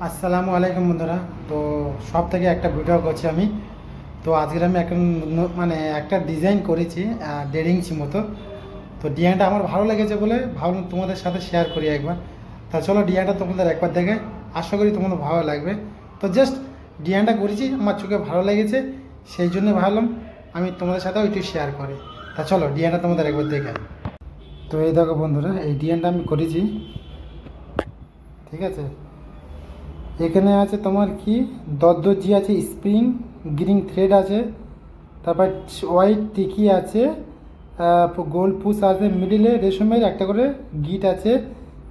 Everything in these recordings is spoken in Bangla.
আসসালামু আলাইকুম বন্ধুরা। তো সব থেকে একটা ভিডিও করছি আমি। তো আজকের আমি একটা মানে একটা ডিজাইন করেছি 1.5 ইঞ্চি মতো। তো ডিজাইনটা আমার ভালো লেগেছে বলে ভাবলাম তোমাদের সাথে শেয়ার করি একবার। তা চলো ডিজাইনটা তোমাদের একবার দেখে, আশা করি তোমাদের ভালো লাগবে। তো জাস্ট ডিজাইনটা করেছি, আমার চোখে ভালো লেগেছে, সেই জন্য ভাবলাম আমি তোমাদের সাথেও একটু শেয়ার করি। তা চলো ডিজাইনটা তোমাদের একবার দেখে। তো এই দেখো বন্ধুরা, এই ডিজাইনটা আমি করেছি, ঠিক আছে। এখানে আছে তোমার কি দরদর্জি আছে, স্প্রিং গ্রিন থ্রেড আছে, তারপর হোয়াইট টিকি আছে, গোল্ড পুশ আছে, মিডিলে রেশমের একটা করে গিট আছে,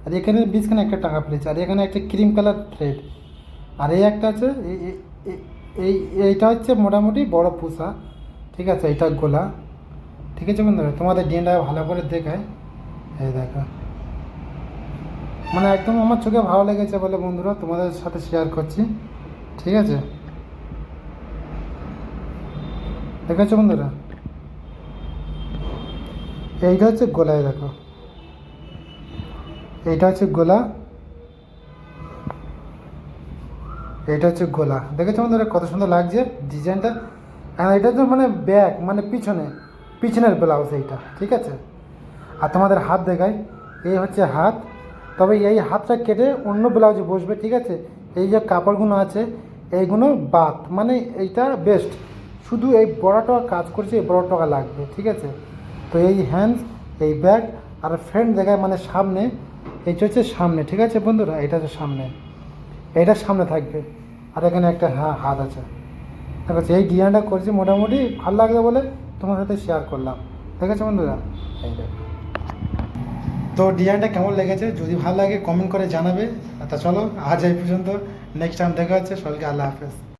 আর এখানে বিছখানে একটা টাকা ফেলেছে, আর এখানে একটা ক্রিম কালার থ্রেড, আর এই একটা আছে এই এইটা হচ্ছে মোটামুটি বড় পুষা, ঠিক আছে। এইটা গোলা, ঠিক আছে বন্ধুরা। তোমাদের ডিজাইনটা ভালো করে দেখায়, এই দেখো, মানে একদম আমার চোখে ভালো লেগেছে বলে বন্ধুরা তোমাদের সাথে শেয়ার করছি, ঠিক আছে। দেখেছো বন্ধুরা, এইটা হচ্ছে গোলায়, দেখো এইটা হচ্ছে গোলা, এইটা হচ্ছে গোলা। দেখেছো বন্ধুরা কত সুন্দর লাগছে ডিজাইনটা। আর এটা তো মানে ব্যাক মানে পিছনের ব্লাউজ এইটা, ঠিক আছে। আর তোমাদের হাত দেখায়, এই হচ্ছে হাত, তবে এই হাতটা কেটে অন্য ব্লাউজে বসবে, ঠিক আছে। এই যে কাপড়গুলো আছে এইগুলো বাদ, মানে এইটা বেস্ট, শুধু এই বড়টা কাজ করছে, এই বড়টা লাগবে, ঠিক আছে। তো এই হ্যান্ডস, এই ব্যাক আর ফ্রন্ট দেখায় মানে সামনে, এইটা হচ্ছে সামনে, ঠিক আছে বন্ধুরা। এটা হচ্ছে সামনে, এইটার সামনে থাকবে, আর এখানে একটা হাত আছে, ঠিক আছে। এই ডিজাইনটা করছি মোটামুটি ভালো লাগবে বলে তোমার সাথে শেয়ার করলাম, ঠিক আছে বন্ধুরা। এই দেখো, তো ডিজাইনটা কেমন লেগেছে যদি ভালো লাগে কমেন্ট করে জানাবে। তা চলো আজ এই পর্যন্ত, নেক্সট টাইম দেখা হচ্ছে, সবাইকে আল্লাহ হাফেজ।